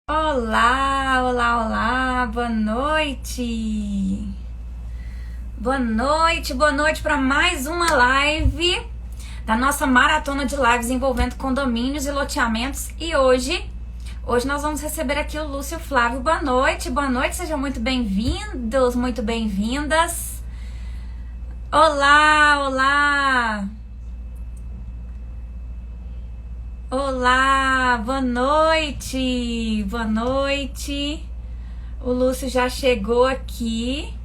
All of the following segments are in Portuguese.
Olá, olá, olá, boa noite. Boa noite para mais uma live da nossa maratona de lives envolvendo condomínios e loteamentos. E hoje nós vamos receber aqui o Lúcio Flávio. Boa noite, sejam muito bem-vindos, muito bem-vindas. Olá, olá. Olá, boa noite, boa noite. O Lúcio já chegou aqui.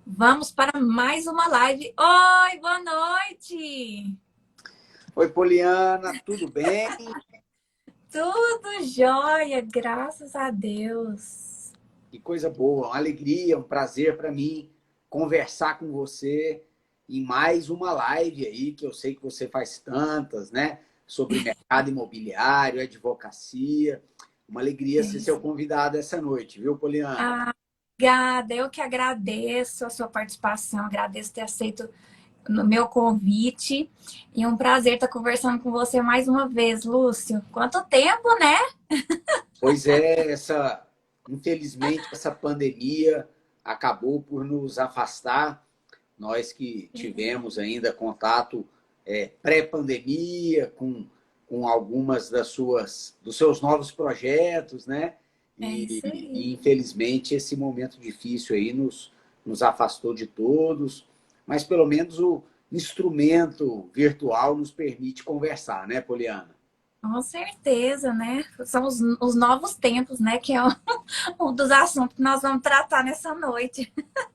Vamos para mais uma live. Oi, boa noite. Oi, Poliana, tudo bem? Tudo jóia, graças a Deus. Que coisa boa, uma alegria, um prazer para mim conversar com você em mais uma live aí, que eu sei que você faz tantas, né? Sobre mercado imobiliário, advocacia. Uma alegria ser seu convidado essa noite, viu, Poliana? Obrigada, eu que agradeço a sua participação, agradeço ter aceito no meu convite e um prazer estar conversando com você mais uma vez, Lúcio. Quanto tempo, né? Pois é, infelizmente, essa pandemia acabou por nos afastar. Nós que tivemos ainda contato pré-pandemia com algumas dos seus novos projetos, né? É isso E, aí. infelizmente, esse momento difícil aí nos afastou de todos, mas pelo menos o instrumento virtual nos permite conversar, né, Poliana? Com certeza, né? São os novos tempos, né? Que é um dos assuntos que nós vamos tratar nessa noite.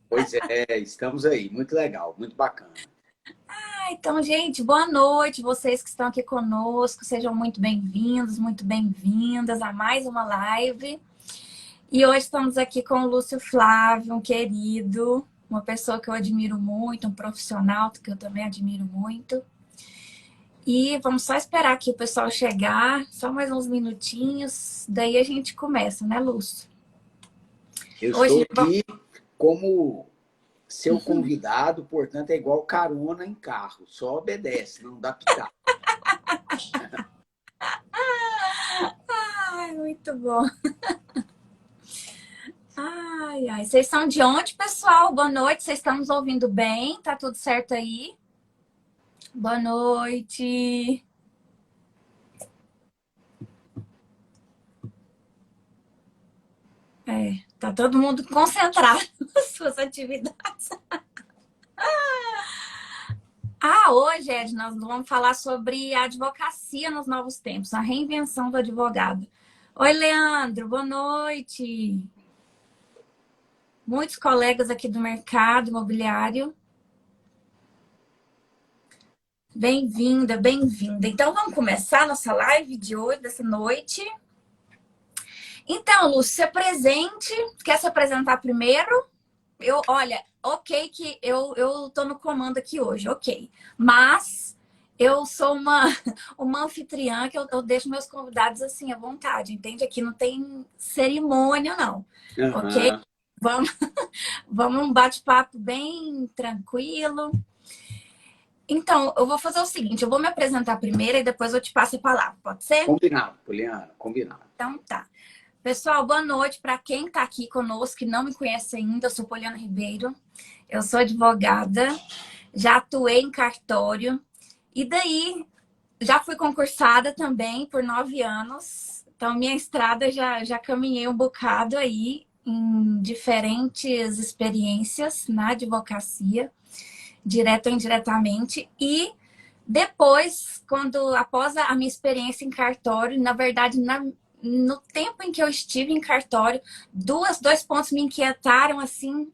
Pois é, estamos aí, muito legal, muito bacana. Então, gente, boa noite. Vocês que estão aqui conosco, sejam muito bem-vindos, muito bem-vindas a mais uma live. E hoje estamos aqui com o Lúcio Flávio, um querido, uma pessoa que eu admiro muito, um profissional que eu também admiro muito. E vamos só esperar aqui o pessoal chegar, só mais uns minutinhos, daí a gente começa, né, Lúcio? Eu estou Hoje, aqui como seu convidado, portanto, é igual carona em carro, só obedece, não dá pitaco. ai, muito bom. Ai, ai. Vocês são de onde, pessoal? Boa noite. Vocês estão nos ouvindo bem? Tá tudo certo aí? Boa noite. Tá todo mundo concentrado nas suas atividades. Hoje, Ed, nós vamos falar sobre a advocacia nos novos tempos, a reinvenção do advogado. Oi, Leandro, boa noite. Muitos colegas aqui do mercado imobiliário. Bem-vinda, bem-vinda. Então, vamos começar a nossa live de hoje, dessa noite. Então, Lúcio, se apresente. Quer se apresentar primeiro? Olha, ok que eu tô no comando aqui hoje, ok. Mas eu sou uma anfitriã que eu deixo meus convidados assim à vontade, entende? Aqui não tem cerimônia, não, ok? Uhum. Vamos, vamos um bate-papo bem tranquilo. Então, eu vou fazer o seguinte, eu vou me apresentar primeiro e depois eu te passo a palavra, pode ser? Combinado, Poliana, combinado. Então tá. Pessoal, boa noite para quem está aqui conosco que não me conhece ainda. Eu sou Poliana Ribeiro, eu sou advogada, já atuei em cartório e daí já fui concursada também por 9 anos. Então, minha estrada já caminhei um bocado aí em diferentes experiências na advocacia, direto ou indiretamente. E depois, após a minha experiência em cartório, na verdade, no tempo em que eu estive em cartório, dois pontos me inquietaram assim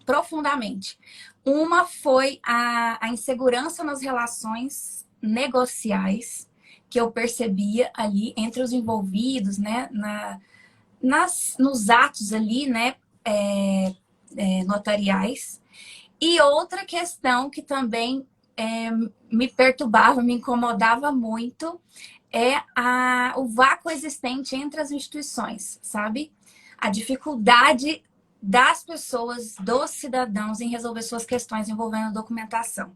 profundamente. Uma foi a insegurança nas relações negociais que eu percebia ali entre os envolvidos, né, nos atos ali, né, notariais. E outra questão que também me perturbava, me incomodava muito, é o vácuo existente entre as instituições, sabe? A dificuldade das pessoas, dos cidadãos, em resolver suas questões envolvendo documentação.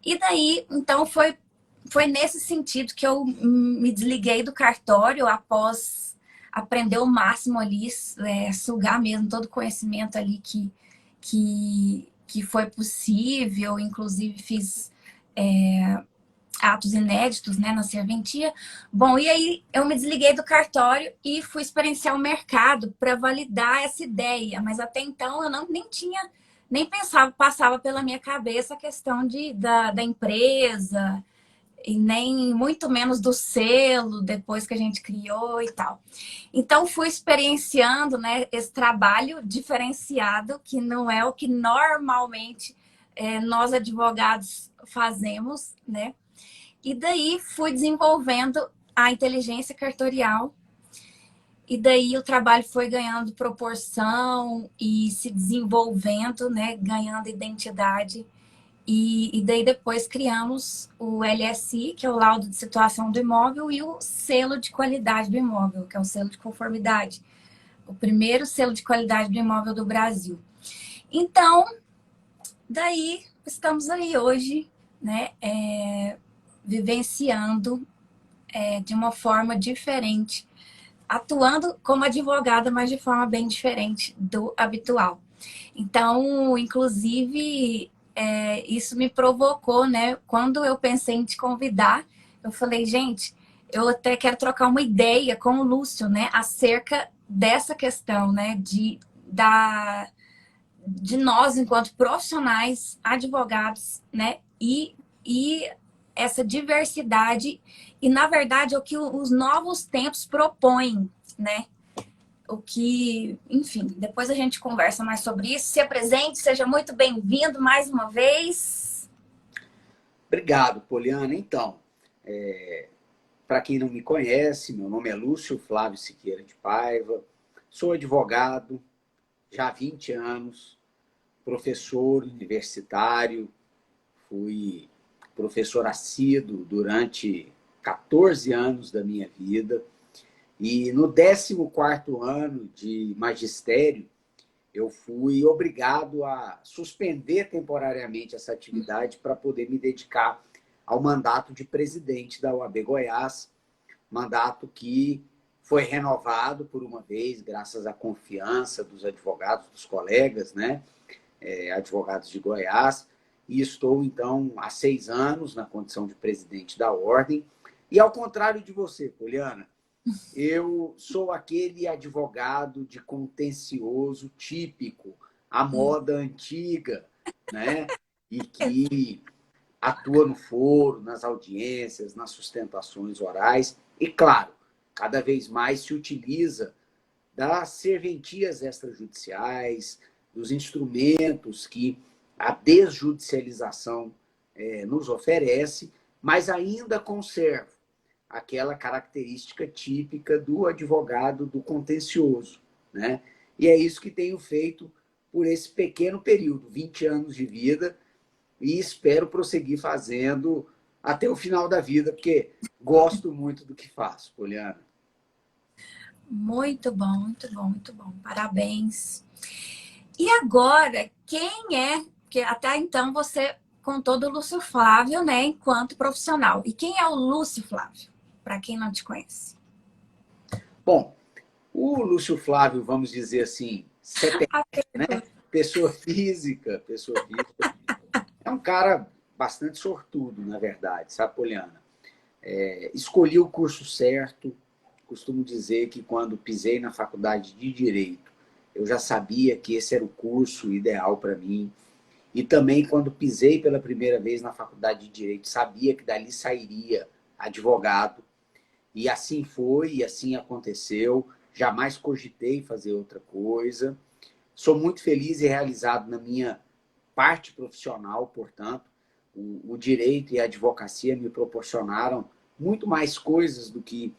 E daí, então, foi nesse sentido que eu me desliguei do cartório após aprender o máximo ali, sugar mesmo todo o conhecimento ali que foi possível. Inclusive, fiz atos inéditos, né, na serventia. Bom, e aí eu me desliguei do cartório e fui experienciar o mercado para validar essa ideia. Mas até então eu nem tinha, nem pensava, passava pela minha cabeça a questão da empresa, e nem muito menos do selo, depois que a gente criou e tal. Então, fui experienciando, né, esse trabalho diferenciado, que não é o que normalmente nós advogados fazemos, né? E daí fui desenvolvendo a inteligência cartorial. E daí o trabalho foi ganhando proporção e se desenvolvendo, né? Ganhando identidade. E daí depois criamos o LSI, que é o laudo de situação do imóvel, e o selo de qualidade do imóvel, que é o selo de conformidade. O primeiro selo de qualidade do imóvel do Brasil. Então, daí estamos aí hoje, né? Vivenciando de uma forma diferente, atuando como advogada, mas de forma bem diferente do habitual. Então, inclusive, isso me provocou, né? Quando eu pensei em te convidar, eu falei, gente, eu até quero trocar uma ideia com o Lúcio, né? Acerca dessa questão, né? De nós, enquanto profissionais, advogados, né? E essa diversidade e, na verdade, é o que os novos tempos propõem, né? O que, enfim, depois a gente conversa mais sobre isso. Se apresente, seja muito bem-vindo mais uma vez. Obrigado, Poliana. Então, para quem não me conhece, meu nome é Lúcio Flávio Siqueira de Paiva, sou advogado já há 20 anos, professor universitário, fui professor assíduo durante 14 anos da minha vida. E no 14º ano de magistério, eu fui obrigado a suspender temporariamente essa atividade para poder me dedicar ao mandato de presidente da OAB Goiás, mandato que foi renovado por uma vez, graças à confiança dos advogados, dos colegas, né? Advogados de Goiás, e estou, então, há 6 anos na condição de presidente da Ordem. E, ao contrário de você, Poliana, eu sou aquele advogado de contencioso típico, à moda antiga, né? E que atua no foro, nas audiências, nas sustentações orais. E, claro, cada vez mais se utiliza das serventias extrajudiciais, dos instrumentos que a desjudicialização nos oferece, mas ainda conserva aquela característica típica do advogado do contencioso, né? E é isso que tenho feito por esse pequeno período, 20 anos de vida, e espero prosseguir fazendo até o final da vida, porque gosto muito do que faço, Poliana. Muito bom, muito bom, muito bom. Parabéns. E agora, quem é? Porque até então você contou do Lúcio Flávio, né, enquanto profissional. E quem é o Lúcio Flávio? Para quem não te conhece. Bom, o Lúcio Flávio, vamos dizer assim, CPF, né? Pessoa física, é um cara bastante sortudo, na verdade, sabe, Poliana? Escolhi o curso certo. Costumo dizer que quando pisei na faculdade de Direito, eu já sabia que esse era o curso ideal para mim. E também, quando pisei pela primeira vez na faculdade de Direito, sabia que dali sairia advogado. E assim foi, e assim aconteceu. Jamais cogitei fazer outra coisa. Sou muito feliz e realizado na minha parte profissional, portanto. O direito e a advocacia me proporcionaram muito mais coisas do que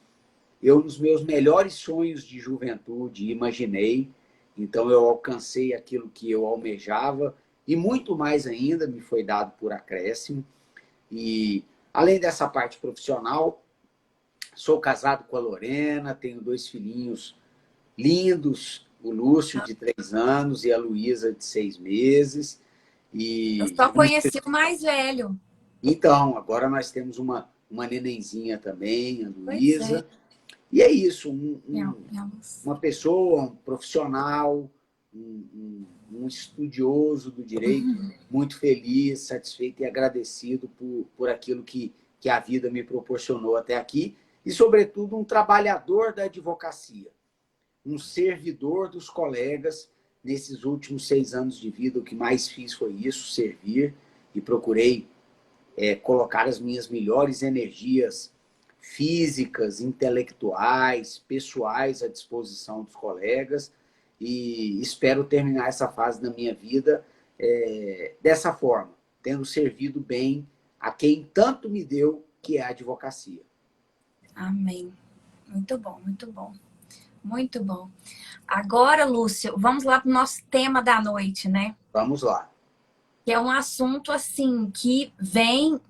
eu, nos meus melhores sonhos de juventude, imaginei. Então, eu alcancei aquilo que eu almejava e muito mais ainda me foi dado por acréscimo. E, além dessa parte profissional, sou casado com a Lorena, tenho 2 filhinhos lindos, o Lúcio, de 3 anos, e a Luísa, de 6 meses. Eu E só conheci o mais velho. Então, agora nós temos uma nenenzinha também, a Pois é. Luísa. E é isso, Minha luz. uma pessoa, um profissional, um estudioso do direito, muito feliz, satisfeito e agradecido por aquilo que a vida me proporcionou até aqui. E, sobretudo, um trabalhador da advocacia, um servidor dos colegas. Nesses últimos 6 anos de vida, o que mais fiz foi isso, servir, e procurei colocar as minhas melhores energias físicas, intelectuais, pessoais à disposição dos colegas, e espero terminar essa fase da minha vida dessa forma, tendo servido bem a quem tanto me deu, que é a advocacia. Amém. Muito bom, muito bom. Muito bom. Agora, Lúcio, vamos lá para o nosso tema da noite, né? Vamos lá. Que é um assunto, assim, que vem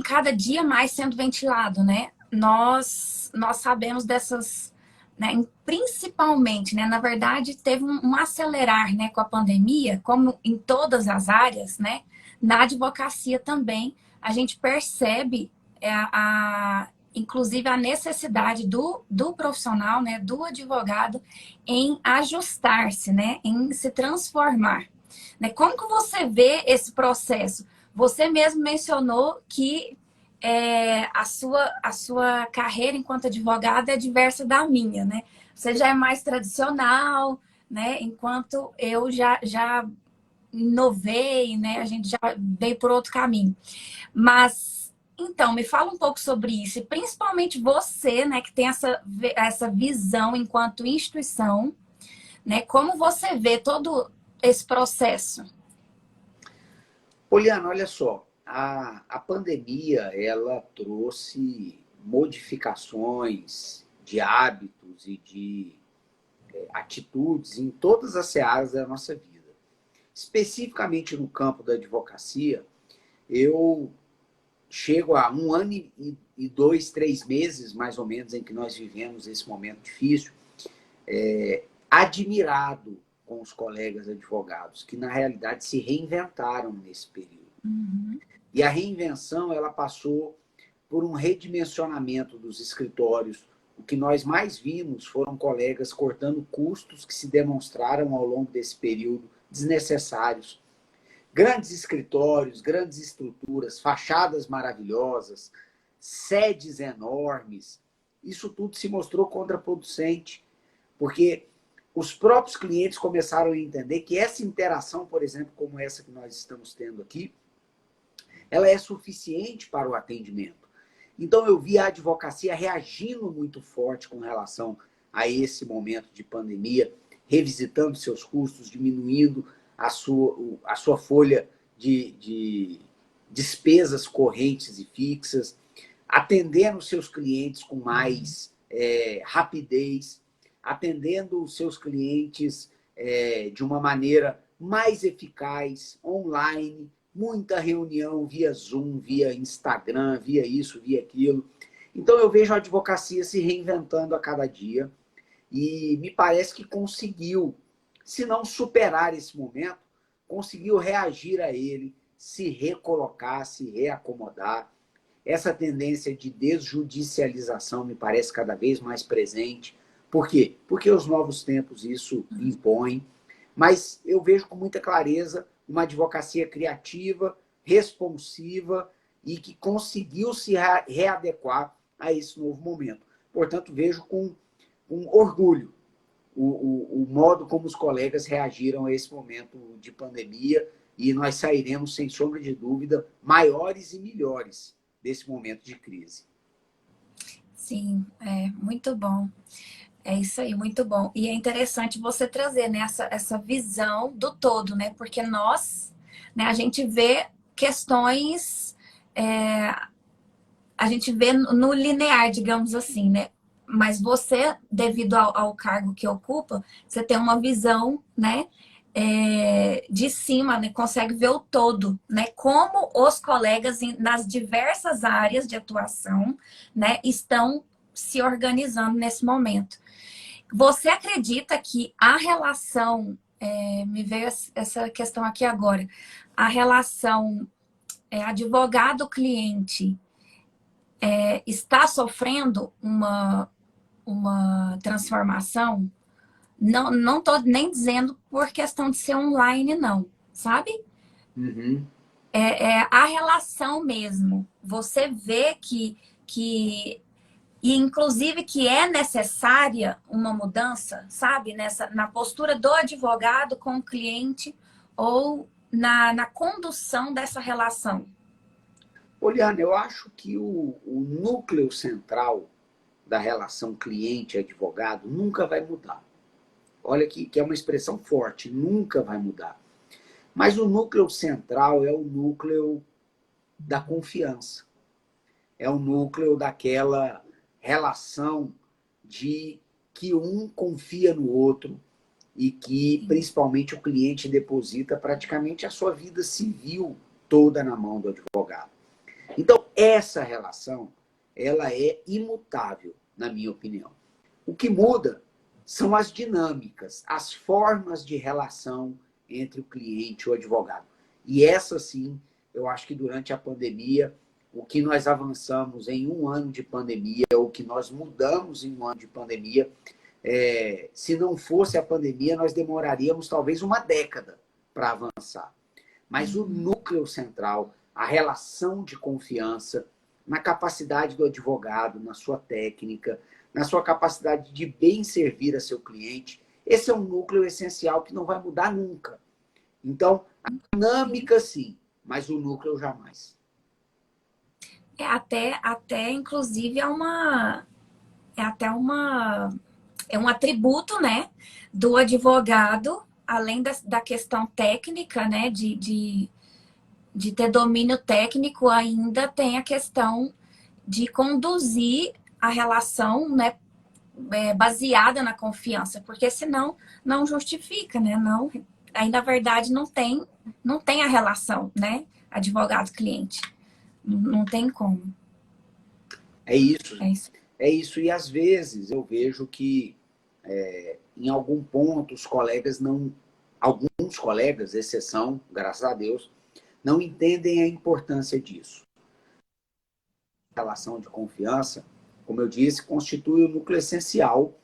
cada dia mais sendo ventilado, né? Nós sabemos dessas, né? Principalmente, né? Na verdade, teve um acelerar, né? Com a pandemia, como em todas as áreas, né? Na advocacia também, a gente percebe inclusive a necessidade do profissional, né? Do advogado em ajustar-se, né? Em se transformar. Né? Como que você vê esse processo? Você mesmo mencionou que a sua carreira enquanto advogada é diversa da minha, né? Você já é mais tradicional, né? Enquanto eu já inovei, né? A gente já veio por outro caminho. Mas, então, me fala um pouco sobre isso. E principalmente você, né? Que tem essa visão enquanto instituição, né? Como você vê todo esse processo? Poliana, olha só, a pandemia ela trouxe modificações de hábitos e de atitudes em todas as searas da nossa vida. Especificamente no campo da advocacia, eu chego a 1 ano e 2, 3 meses, mais ou menos, em que nós vivemos esse momento difícil, admirado com os colegas advogados, que na realidade se reinventaram nesse período. Uhum. E a reinvenção ela passou por um redimensionamento dos escritórios. O que nós mais vimos foram colegas cortando custos que se demonstraram ao longo desse período desnecessários. Grandes escritórios, grandes estruturas, fachadas maravilhosas, sedes enormes. Isso tudo se mostrou contraproducente, porque os próprios clientes começaram a entender que essa interação, por exemplo, como essa que nós estamos tendo aqui, ela é suficiente para o atendimento. Então, eu vi a advocacia reagindo muito forte com relação a esse momento de pandemia, revisitando seus custos, diminuindo a sua folha de despesas correntes e fixas, atendendo seus clientes com mais rapidez, atendendo os seus clientes de uma maneira mais eficaz, online, muita reunião via Zoom, via Instagram, via isso, via aquilo. Então eu vejo a advocacia se reinventando a cada dia e me parece que conseguiu, se não superar esse momento, conseguiu reagir a ele, se recolocar, se reacomodar. Essa tendência de desjudicialização me parece cada vez mais presente. Por quê? Porque os novos tempos isso impõem. Mas eu vejo com muita clareza uma advocacia criativa, responsiva e que conseguiu se readequar a esse novo momento. Portanto, vejo com orgulho o modo como os colegas reagiram a esse momento de pandemia e nós sairemos, sem sombra de dúvida, maiores e melhores desse momento de crise. Sim, muito bom. É isso aí, muito bom. E é interessante você trazer, né, essa visão do todo, né? Porque nós, né, a gente vê questões, a gente vê no linear, digamos assim, né? Mas você, devido ao cargo que ocupa, você tem uma visão, né, de cima, né? Consegue ver o todo, né? Como os colegas nas diversas áreas de atuação, né, estão se organizando nesse momento. Você acredita que a relação, me veio essa questão aqui agora, a relação advogado-cliente está sofrendo uma transformação, não estou nem dizendo por questão de ser online, não, sabe? Uhum. É a relação mesmo. Você vê e inclusive que é necessária uma mudança, sabe? Na postura do advogado com o cliente ou na condução dessa relação. Poliana, eu acho que o núcleo central da relação cliente-advogado nunca vai mudar. Olha que é uma expressão forte, nunca vai mudar. Mas o núcleo central é o núcleo da confiança. É o núcleo daquela relação de que um confia no outro e que, principalmente, o cliente deposita praticamente a sua vida civil toda na mão do advogado. Então, essa relação, ela é imutável, na minha opinião. O que muda são as dinâmicas, as formas de relação entre o cliente e o advogado. E essa, sim, eu acho que durante a pandemia, o que nós avançamos em um ano de pandemia, o que nós mudamos em um ano de pandemia, se não fosse a pandemia, nós demoraríamos talvez uma década para avançar. Mas o núcleo central, a relação de confiança, na capacidade do advogado, na sua técnica, na sua capacidade de bem servir a seu cliente, esse é um núcleo essencial que não vai mudar nunca. Então, a dinâmica sim, mas o núcleo jamais. Até inclusive, é um atributo, né, do advogado, além da questão técnica, né, de ter domínio técnico, ainda tem a questão de conduzir a relação, né, baseada na confiança, porque senão não justifica, né? Não, aí na verdade não tem a relação, né? Advogado-cliente. Não tem como. É isso. É isso. É isso. E às vezes eu vejo que em algum ponto os colegas não. Alguns colegas, exceção, graças a Deus, não entendem a importância disso. A relação de confiança, como eu disse, constitui o núcleo essencial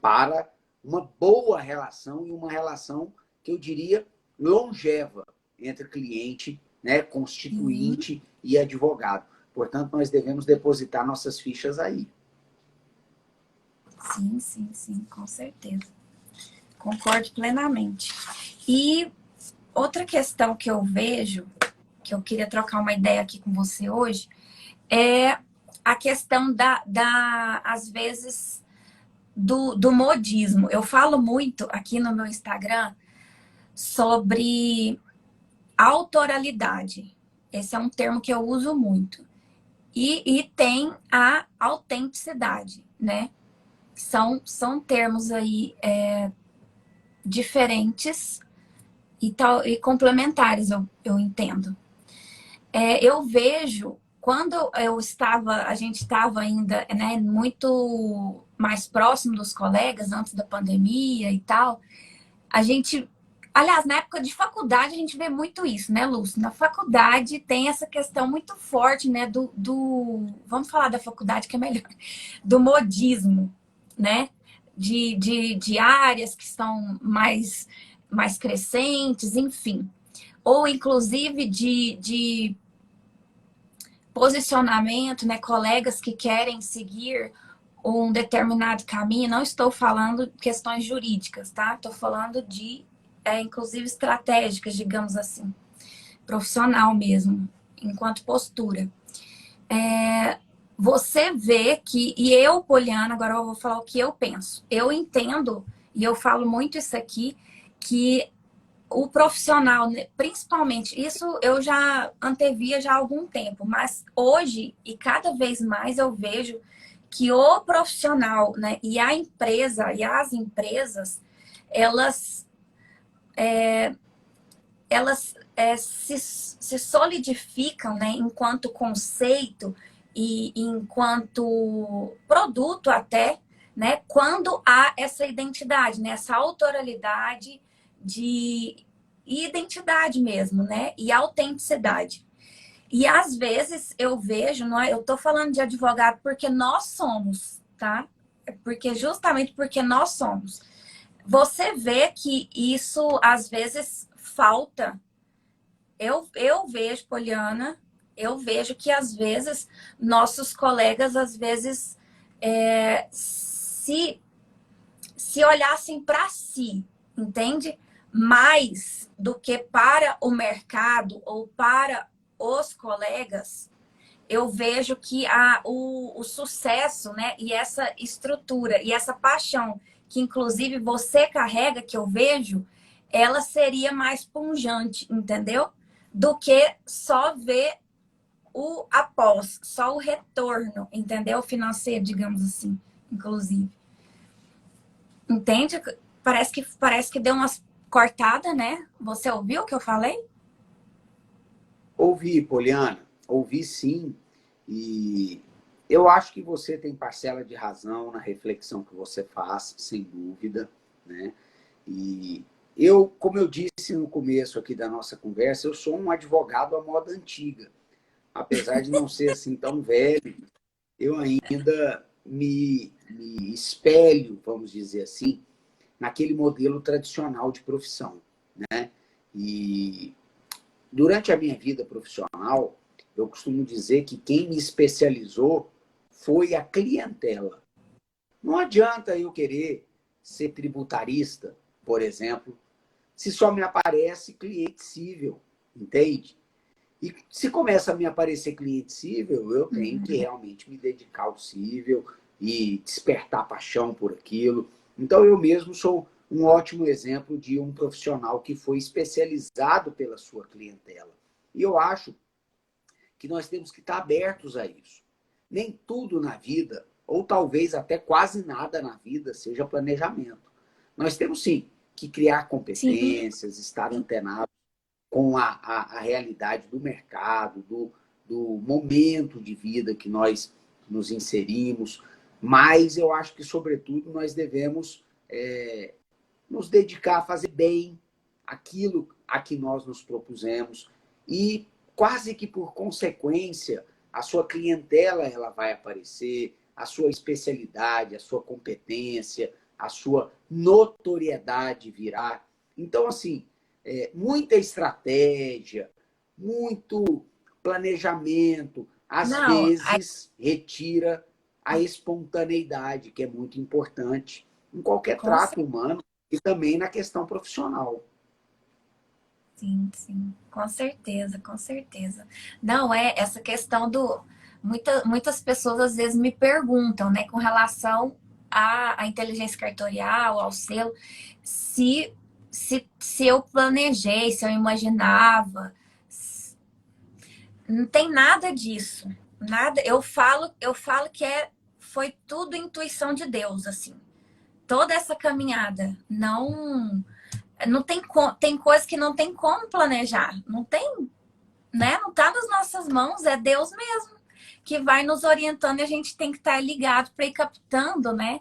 para uma boa relação e uma relação que eu diria longeva entre cliente, né, constituinte e advogado. Portanto, nós devemos depositar nossas fichas aí. Sim, com certeza. Concordo plenamente. E outra questão que eu vejo, que eu queria trocar uma ideia aqui com você hoje, é a questão às vezes, do modismo. Eu falo muito aqui no meu Instagram sobre autoralidade. Esse é um termo que eu uso muito. E tem a autenticidade, né? São termos aí diferentes e complementares, eu entendo. Eu vejo, quando a gente estava ainda, né, muito mais próximo dos colegas, antes da pandemia e tal, aliás, na época de faculdade, a gente vê muito isso, né, Lúcio? Na faculdade tem essa questão muito forte, né, vamos falar da faculdade que é melhor, do modismo, né? De áreas que são mais crescentes, enfim. Ou, inclusive, de posicionamento, né? Colegas que querem seguir um determinado caminho. Não estou falando de questões jurídicas, tá? Estou falando inclusive, estratégicas, digamos assim. Profissional mesmo, enquanto postura. Você vê e eu, Poliana, agora eu vou falar o que eu penso. Eu entendo, e eu falo muito isso aqui, que o profissional, principalmente, isso eu já antevia já há algum tempo, mas hoje, e cada vez mais, eu vejo que o profissional, né, e a empresa, e as empresas, elas se solidificam, né, enquanto conceito e enquanto produto até, né, quando há essa identidade, né, essa autoralidade de identidade mesmo, né, e autenticidade. E às vezes eu vejo, não é, eu tô falando de advogado porque nós somos, tá? Porque justamente porque nós somos. Você vê que isso às vezes falta. Eu vejo, Poliana, eu vejo que às vezes nossos colegas às vezes se olhassem para si, entende? Mais do que para o mercado ou para os colegas, eu vejo que o sucesso, né, e essa estrutura e essa paixão que inclusive você carrega, que eu vejo, ela seria mais pungente, entendeu? Do que só ver o após, só o retorno, entendeu? Financeiro, digamos assim, inclusive. Entende? Parece que deu umas cortadas, né? Você ouviu o que eu falei? Ouvi, Poliana, ouvi sim, e eu acho que você tem parcela de razão na reflexão que você faz, sem dúvida, né? E eu, como eu disse no começo aqui da nossa conversa, eu sou um advogado à moda antiga. Apesar de não ser assim tão velho, eu ainda me espelho, vamos dizer assim, naquele modelo tradicional de profissão, né? E durante a minha vida profissional, eu costumo dizer que quem me especializou foi a clientela. Não adianta eu querer ser tributarista, por exemplo, se só me aparece cliente cível, entende? E se começa a me aparecer cliente cível, eu tenho que realmente me dedicar ao cível e despertar paixão por aquilo. Então, eu mesmo sou um ótimo exemplo de um profissional que foi especializado pela sua clientela. E eu acho que nós temos que estar abertos a isso. Nem tudo na vida, ou talvez até quase nada na vida, seja planejamento. Nós temos sim que criar Sim, competências, estar antenado com a realidade do mercado, do momento de vida que nós nos inserimos, mas eu acho que, sobretudo, nós devemos nos dedicar a fazer bem aquilo a que nós nos propusemos e, quase que por consequência, a sua clientela ela vai aparecer, a sua especialidade, a sua competência, a sua notoriedade virá. Então, assim, muita estratégia, muito planejamento, às não, vezes retira a espontaneidade, que é muito importante em qualquer com trato humano e também na questão profissional. sim, sim, com certeza, com certeza. Não, é essa questão do. Muitas pessoas às vezes me perguntam, né, com relação à inteligência cartorial, ao selo, se, se eu planejei, se eu imaginava. Não tem nada disso. Nada. Eu falo que foi tudo intuição de Deus, assim. Toda essa caminhada não tem tem coisa que não tem como planejar, não tem, né? Não tá nas nossas mãos, é Deus mesmo que vai nos orientando e a gente tem que estar ligado para ir captando, né?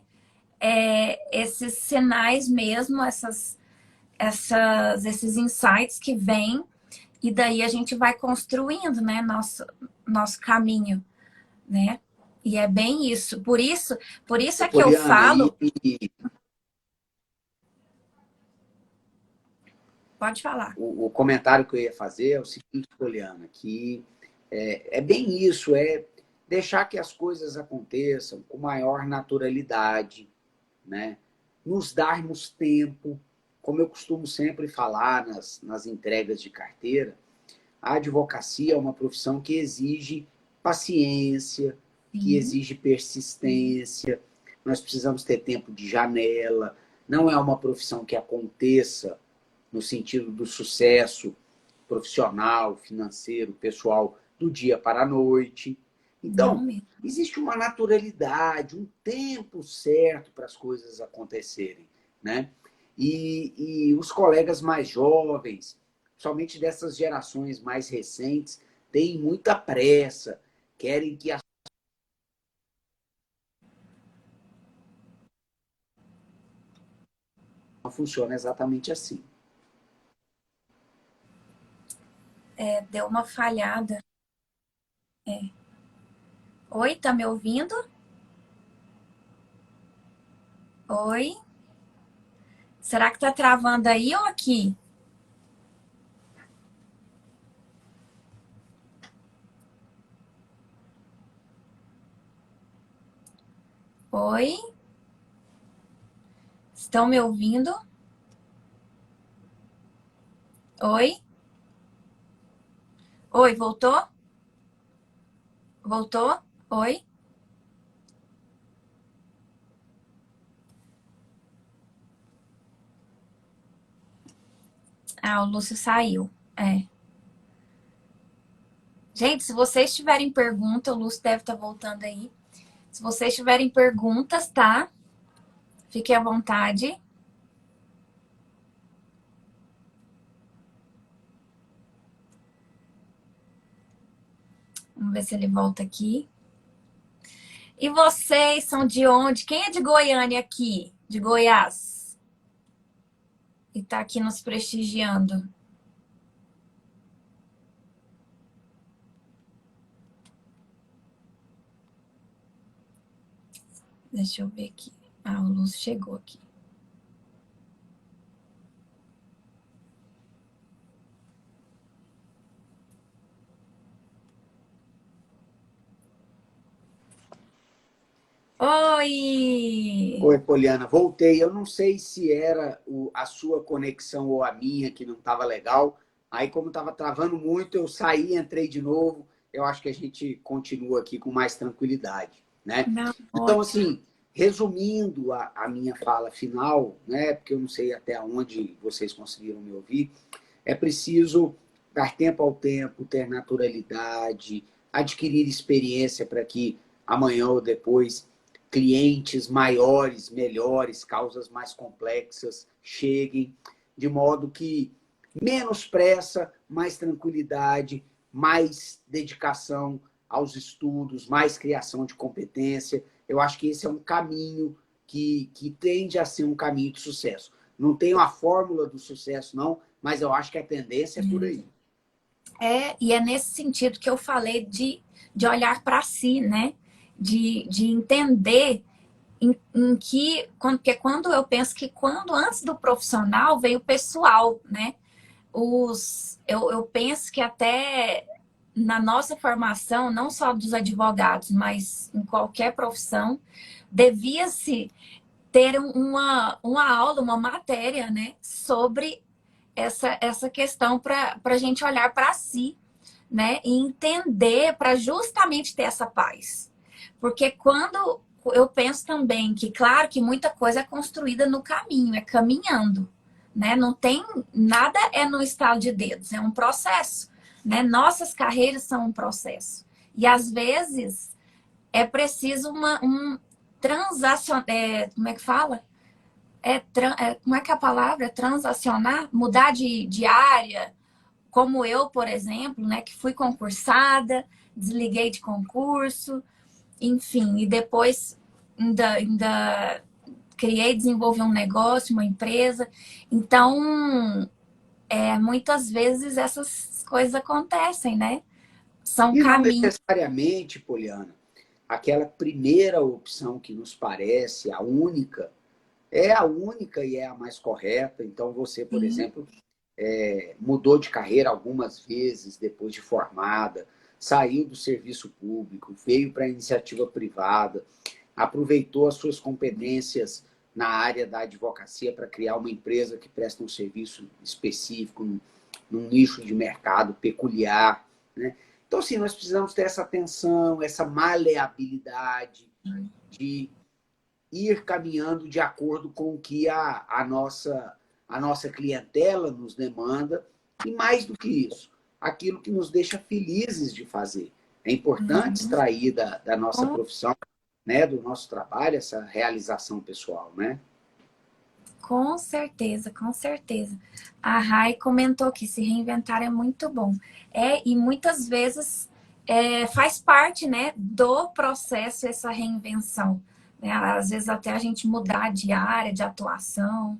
Esses sinais mesmo, esses insights que vêm e daí a gente vai construindo, né? Nosso caminho, né? E é bem isso. Por isso Ô, é que eu Poliana, falo. Pode falar. o comentário que eu ia fazer é o seguinte, Poliana, que é bem isso, é deixar que as coisas aconteçam com maior naturalidade, né? Nos darmos tempo, como eu costumo sempre falar nas entregas de carteira, a advocacia é uma profissão que exige paciência, que Sim, exige persistência, nós precisamos ter tempo de janela, não é uma profissão que aconteça no sentido do sucesso profissional, financeiro, pessoal, do dia para a noite. não Então, mesmo. existe uma naturalidade, um tempo certo para as coisas acontecerem, né? E os colegas mais jovens, somente dessas gerações mais recentes, têm muita pressa, querem que a funcione exatamente assim. Deu uma falhada. Oi, tá me ouvindo? Oi? Será que tá travando aí ou aqui? Oi? Estão me ouvindo? Oi? Oi, voltou? Voltou? Oi? Ah, o Lúcio saiu. É. Gente, se vocês tiverem pergunta, o Lúcio deve estar voltando aí. Se vocês tiverem perguntas, tá? Fiquem à vontade. Vamos ver se ele volta aqui. E vocês são de onde? Quem é de Goiânia aqui? De Goiás? E tá aqui nos prestigiando. Deixa eu ver aqui. Ah, o Lúcio chegou aqui. Oi! Oi, Poliana, voltei. Eu não sei se era a sua conexão ou a minha que não estava legal. Aí, como estava travando muito, eu saí, entrei de novo. Eu acho que a gente continua aqui com mais tranquilidade, né? Não, Então, ótimo. assim, resumindo a minha fala final, né? Porque eu não sei até onde vocês conseguiram me ouvir, é preciso dar tempo ao tempo, ter naturalidade, adquirir experiência para que amanhã ou depois clientes maiores, melhores, causas mais complexas cheguem, de modo que menos pressa, mais tranquilidade, mais dedicação aos estudos, mais criação de competência. Eu acho que esse é um caminho que tende a ser um caminho de sucesso. Não tenho a fórmula do sucesso, não, mas eu acho que a tendência é por aí. E é nesse sentido que eu falei de olhar para si, né? De entender em que, porque quando eu penso que quando antes do profissional veio o pessoal, né? Eu penso que até na nossa formação, não só dos advogados, mas em qualquer profissão, devia-se ter uma aula, uma matéria, né, sobre essa questão para a gente olhar para si, né, e entender para justamente ter essa paz. Porque quando eu penso também que, claro, que muita coisa é construída no caminho, é caminhando, né? Não tem nada é no estalo de dedos, é um processo, né? Nossas carreiras são um processo. E às vezes é preciso um transacionar, como é que fala? Como é que é a palavra? Transacionar, mudar de área, como eu, por exemplo, né, que fui concursada, desliguei de concurso, enfim, e depois ainda criei, desenvolvi um negócio, uma empresa. Então, muitas vezes essas coisas acontecem, né? São E não caminhos. necessariamente, Poliana, aquela primeira opção que nos parece a única e é a mais correta. Então, você, por Sim. exemplo, mudou de carreira algumas vezes depois de formada, saiu do serviço público, veio para a iniciativa privada, aproveitou as suas competências na área da advocacia para criar uma empresa que presta um serviço específico, num nicho de mercado peculiar, né? Então, assim, nós precisamos ter essa atenção, essa maleabilidade de ir caminhando de acordo com o que a nossa clientela nos demanda e, mais do que isso, aquilo que nos deixa felizes de fazer. É importante extrair da nossa Com, profissão, né, do nosso trabalho, essa realização pessoal, né? com certeza, com certeza. A Rai comentou que se reinventar é muito bom. E muitas vezes faz parte, né, do processo essa reinvenção, né? Às vezes até a gente mudar de área de atuação.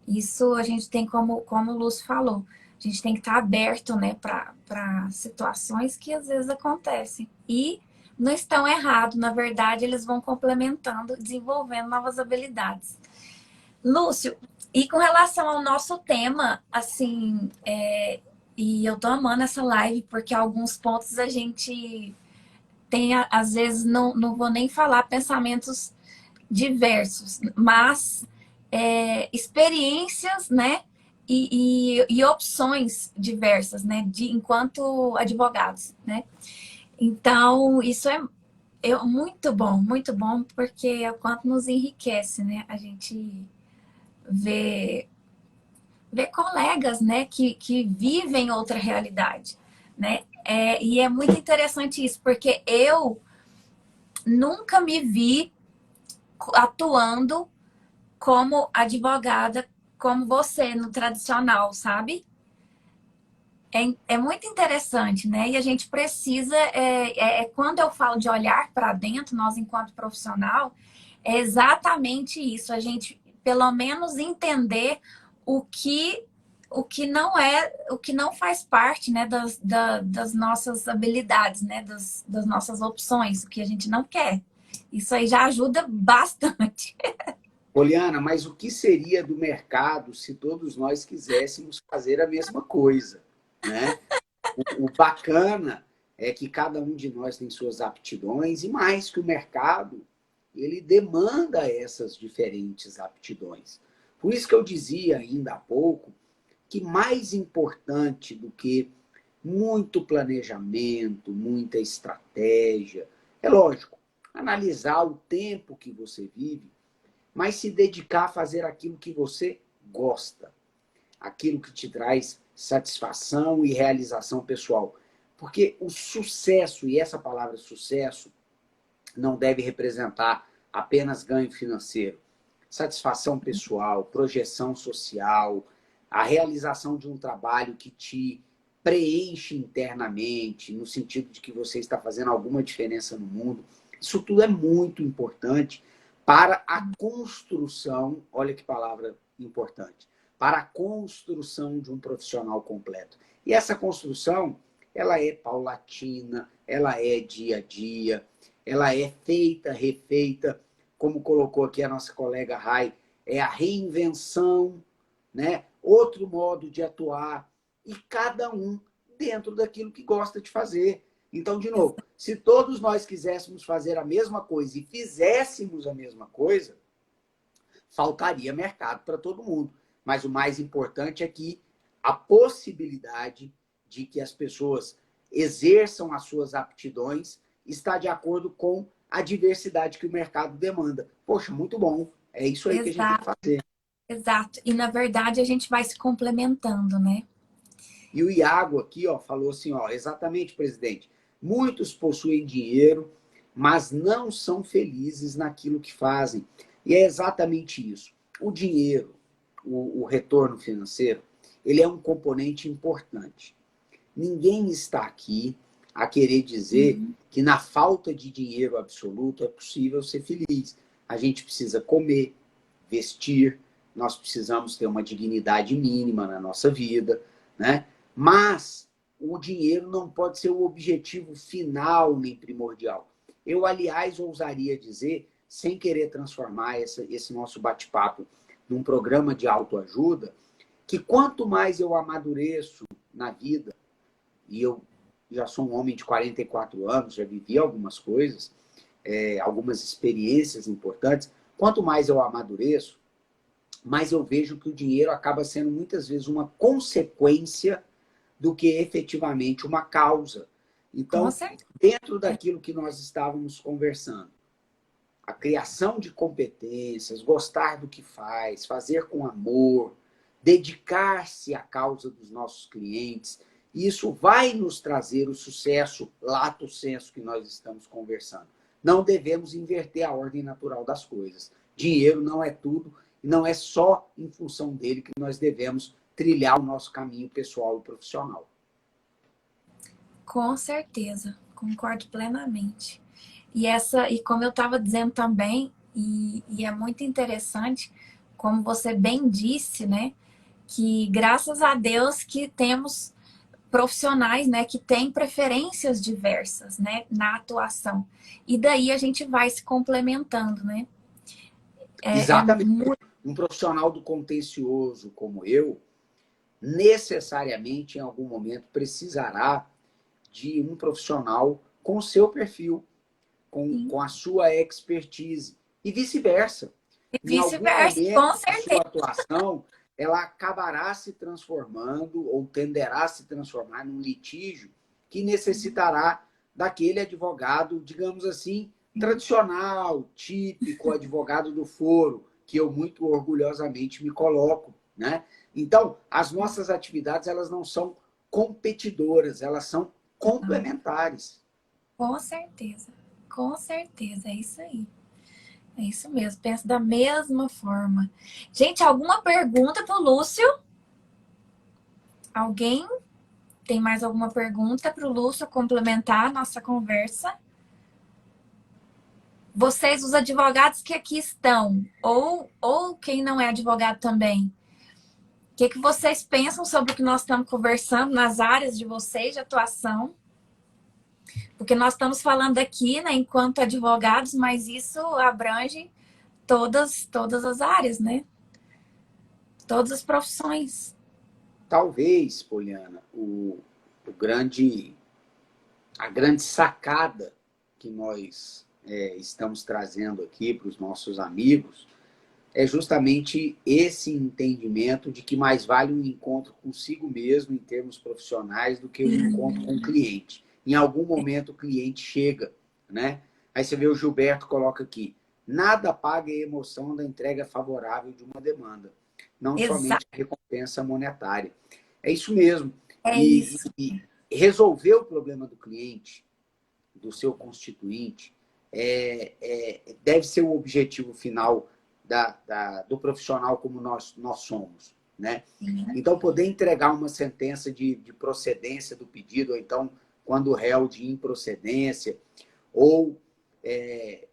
Isso a gente tem como o Lúcio falou. A gente tem que estar aberto, né, para situações que às vezes acontecem. E não estão errados, na verdade, eles vão complementando, desenvolvendo novas habilidades. Lúcio, e com relação ao nosso tema, assim, e eu tô amando essa live, porque alguns pontos a gente tem, às vezes, não vou nem falar pensamentos diversos, mas experiências, né? E opções diversas, né? Enquanto advogados, né? Então, isso é muito bom, porque é o quanto nos enriquece, né? A gente vê, vê colegas, né? Que vivem outra realidade, né? E é muito interessante isso, porque eu nunca me vi atuando como advogada, como você, no tradicional, sabe? É muito interessante, né? E a gente precisa, quando eu falo de olhar para dentro, nós enquanto profissional, é exatamente isso, a gente pelo menos entender o que o que não faz parte, né, das nossas habilidades, né, das nossas opções, o que a gente não quer. Isso aí já ajuda bastante. Poliana, mas o que seria do mercado se todos nós quiséssemos fazer a mesma coisa, né? O bacana é que cada um de nós tem suas aptidões e mais que o mercado, ele demanda essas diferentes aptidões. Por isso que eu dizia ainda há pouco que mais importante do que muito planejamento, muita estratégia, é lógico, analisar o tempo que você vive, mas se dedicar a fazer aquilo que você gosta, aquilo que te traz satisfação e realização pessoal. Porque o sucesso, e essa palavra sucesso, não deve representar apenas ganho financeiro. Satisfação pessoal, projeção social, a realização de um trabalho que te preenche internamente, no sentido de que você está fazendo alguma diferença no mundo. Isso tudo é muito importante para a construção, olha que palavra importante, para a construção de um profissional completo. E essa construção, ela é paulatina, ela é dia a dia, ela é feita, refeita, como colocou aqui a nossa colega Rai, é a reinvenção, né? Outro modo de atuar, e cada um dentro daquilo que gosta de fazer. Então, de novo, se todos nós quiséssemos fazer a mesma coisa e fizéssemos a mesma coisa, faltaria mercado para todo mundo. Mas o mais importante é que a possibilidade de que as pessoas exerçam as suas aptidões está de acordo com a diversidade que o mercado demanda. Poxa, muito bom. É isso aí que a gente tem que fazer. Exato. E, na verdade, a gente vai se complementando, né? E o Iago aqui, ó, falou assim, ó, exatamente, presidente. Muitos possuem dinheiro, mas não são felizes naquilo que fazem. E é exatamente isso. O dinheiro, o retorno financeiro, ele é um componente importante. Ninguém está aqui a querer dizer que na falta de dinheiro absoluto é possível ser feliz. A gente precisa comer, vestir, nós precisamos ter uma dignidade mínima na nossa vida, né? Mas o dinheiro não pode ser o objetivo final nem primordial. Eu, aliás, ousaria dizer, sem querer transformar esse nosso bate-papo num programa de autoajuda, que quanto mais eu amadureço na vida, e eu já sou um homem de 44 anos, já vivi algumas coisas, algumas experiências importantes, quanto mais eu amadureço, mais eu vejo que o dinheiro acaba sendo muitas vezes uma consequência do que efetivamente uma causa. Então, dentro daquilo que nós estávamos conversando, a criação de competências, gostar do que faz, fazer com amor, dedicar-se à causa dos nossos clientes, isso vai nos trazer o sucesso lato sensu que nós estamos conversando. Não devemos inverter a ordem natural das coisas. Dinheiro não é tudo, e não é só em função dele que nós devemos trilhar o nosso caminho pessoal e profissional. Com certeza, concordo plenamente. E como eu estava dizendo também, e é muito interessante, como você bem disse, né? que graças a Deus que temos profissionais, né, que têm preferências diversas, né, na atuação. E daí a gente vai se complementando, né? Exatamente. Um profissional do contencioso como eu, necessariamente, em algum momento, precisará de um profissional com o seu perfil, com a sua expertise, e vice-versa. E Em algum vice-versa, momento com da sua certeza. atuação, ela acabará se transformando ou tenderá a se transformar num litígio que necessitará daquele advogado, digamos assim, tradicional, típico, advogado do foro, que eu muito orgulhosamente me coloco, né? Então, as nossas atividades, elas não são competidoras, elas são complementares. Com certeza, é isso aí. É isso mesmo, penso da mesma forma. Gente, alguma pergunta para o Lúcio? Alguém tem mais alguma pergunta para o Lúcio complementar a nossa conversa? Vocês, os advogados que aqui estão, ou quem não é advogado também, o que vocês pensam sobre o que nós estamos conversando nas áreas de vocês de atuação? Porque nós estamos falando aqui, né, enquanto advogados, mas isso abrange todas as áreas, né? Todas as profissões. Talvez, Poliana, a grande sacada que nós estamos trazendo aqui para os nossos amigos é justamente esse entendimento de que mais vale um encontro consigo mesmo em termos profissionais do que um encontro com o cliente. Em algum momento o cliente chega, né? Aí você vê o Gilberto coloca aqui, nada paga a emoção da entrega favorável de uma demanda, não Exato, somente a recompensa monetária. É isso mesmo. é E, isso. e resolver o problema do cliente, do seu constituinte, deve ser o objetivo final do profissional como nós somos. Né? Então, poder entregar uma sentença de procedência do pedido, ou então, quando o réu de improcedência, ou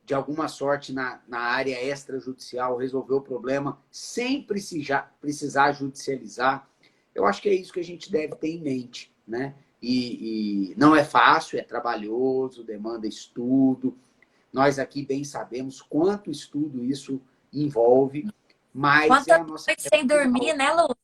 de alguma sorte na área extrajudicial resolver o problema sem precisar judicializar, eu acho que é isso que a gente deve ter em mente. Né? E não é fácil, é trabalhoso, demanda estudo. Nós aqui bem sabemos quanto estudo isso envolve, mas é Quantas a nossa noites sem dormir, final. né, Lu?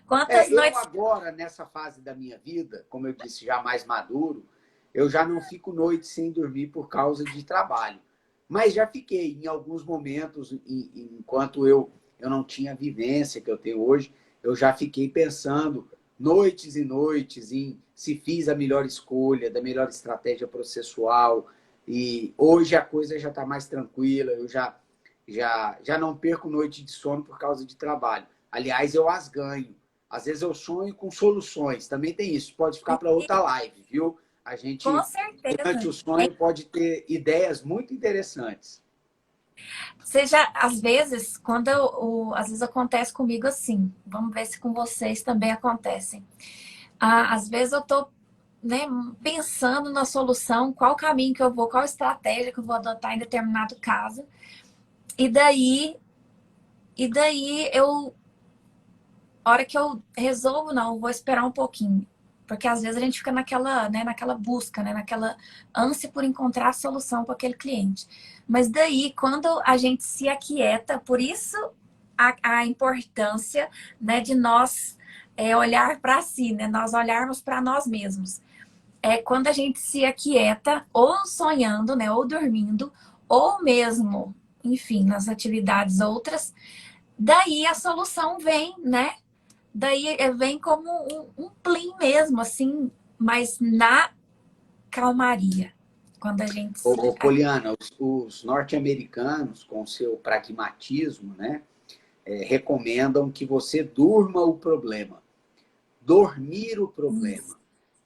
Quantas Eu noites. agora, nessa fase da minha vida, como eu disse, já mais maduro, eu já não fico noite sem dormir por causa de trabalho. Mas já fiquei em alguns momentos, enquanto eu não tinha a vivência que eu tenho hoje, eu já fiquei pensando noites e noites em se fiz a melhor escolha, da melhor estratégia processual. E hoje a coisa já está mais tranquila, eu já não perco noite de sono por causa de trabalho. Aliás, eu as ganho. Às vezes eu sonho com soluções, também tem isso. Pode ficar para outra live, viu? A Com gente, durante certeza. o sonho, pode ter ideias muito interessantes. Seja, às vezes, às vezes acontece comigo assim. Vamos ver se com vocês também acontecem. Às vezes eu tô, né, pensando na solução, qual caminho que eu vou, qual estratégia que eu vou adotar em determinado caso. E daí, a hora que eu resolvo, não, eu vou esperar um pouquinho. Porque às vezes a gente fica naquela busca, né, naquela ânsia por encontrar a solução para aquele cliente. Mas daí, quando a gente se aquieta, por isso a importância, né, de nós olhar para si, né, nós olharmos para nós mesmos. É quando a gente se aquieta, ou sonhando, né, ou dormindo, ou mesmo, enfim, nas atividades outras, daí a solução vem, né? Daí vem como um plim mesmo, assim, mas na calmaria. Quando a gente se. Poliana, os norte-americanos, com seu pragmatismo, né, recomendam que você durma o problema. Dormir o problema.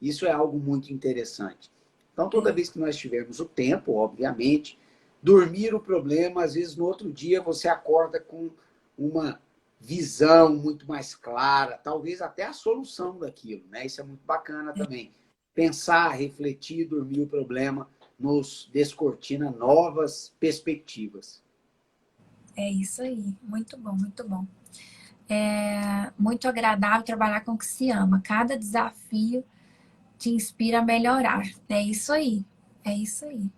Isso é algo muito interessante. Então, toda vez que nós tivermos o tempo, obviamente, dormir o problema, às vezes no outro dia você acorda com uma visão muito mais clara, talvez até a solução daquilo, né? Isso é muito bacana também. Pensar, refletir, dormir o problema nos descortina novas perspectivas. É isso aí. Muito bom, muito bom. muito agradável trabalhar com o que se ama. Cada desafio te inspira a melhorar. É isso aí. É isso aí.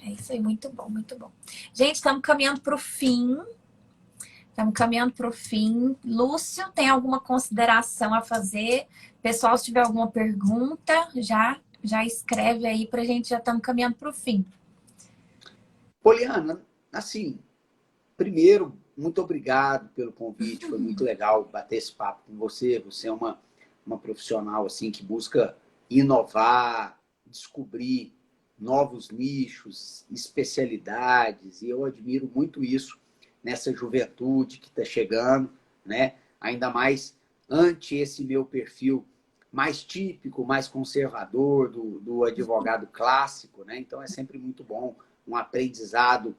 É isso aí. Muito bom, muito bom. Gente, estamos caminhando para o fim. Estamos caminhando para o fim. Lúcio, tem alguma consideração a fazer? Pessoal, se tiver alguma pergunta, já escreve aí para a gente, já estamos caminhando para o fim. Poliana, assim, primeiro, muito obrigado pelo convite. Foi muito legal bater esse papo com você. Você é uma profissional assim que busca inovar, descobrir novos nichos, especialidades. E eu admiro muito isso nessa juventude que está chegando, né? Ainda mais ante esse meu perfil mais típico, mais conservador do advogado clássico, né? Então é sempre muito bom um aprendizado,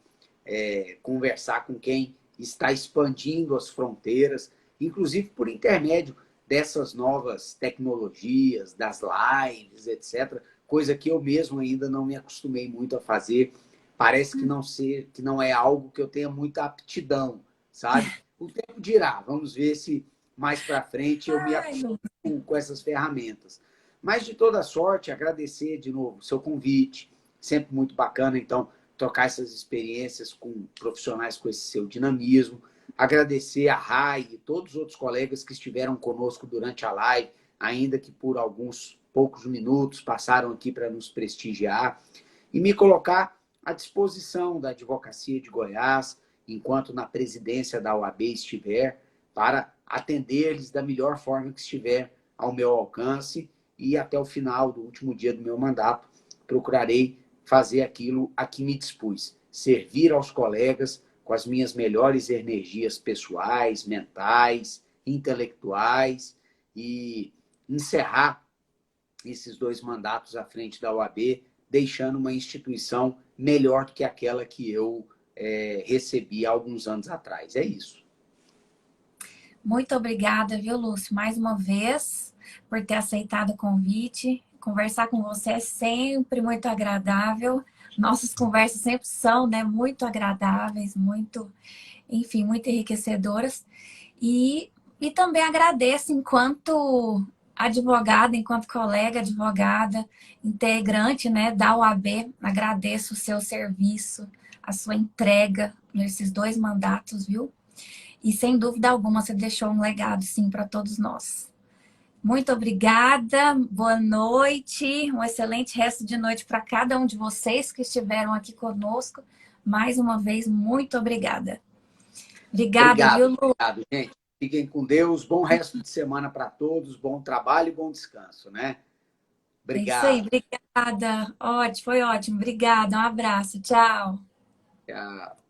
conversar com quem está expandindo as fronteiras, inclusive por intermédio dessas novas tecnologias, das lives, etc. Coisa que eu mesmo ainda não me acostumei muito a fazer. Parece que não é algo que eu tenha muita aptidão, sabe? O tempo dirá, vamos ver se mais para frente eu me Ai, acostumo com essas ferramentas. Mas, de toda sorte, agradecer de novo o seu convite, sempre muito bacana, então, trocar essas experiências com profissionais com esse seu dinamismo. Agradecer a Rai e todos os outros colegas que estiveram conosco durante a live, ainda que por alguns poucos minutos passaram aqui para nos prestigiar, e me colocar à disposição da Advocacia de Goiás, enquanto na presidência da OAB estiver, para atender-lhes da melhor forma que estiver ao meu alcance, e até o final do último dia do meu mandato procurarei fazer aquilo a que me dispus, servir aos colegas com as minhas melhores energias pessoais, mentais, intelectuais, e encerrar esses 2 mandatos à frente da OAB, deixando uma instituição melhor do que aquela que eu recebi há alguns anos atrás. É isso. muito obrigada, viu, Lúcio, mais uma vez, por ter aceitado o convite. Conversar com você é sempre muito agradável. Nossas conversas sempre são, né, muito agradáveis, muito, enfim, muito enriquecedoras. E também agradeço enquanto advogada, enquanto colega advogada, integrante, né, da OAB, agradeço o seu serviço, a sua entrega nesses 2 mandatos, viu? E sem dúvida alguma você deixou um legado, sim, para todos nós. Muito obrigada, boa noite, um excelente resto de noite para cada um de vocês que estiveram aqui conosco. Mais uma vez, muito obrigada. Obrigada, viu, Obrigado, Lu? obrigado, gente. Fiquem com Deus. Bom resto de semana para todos. Bom trabalho e bom descanso, né? É isso aí, Obrigado. obrigada. Ótimo, foi ótimo. Obrigada, um abraço, tchau. Tchau.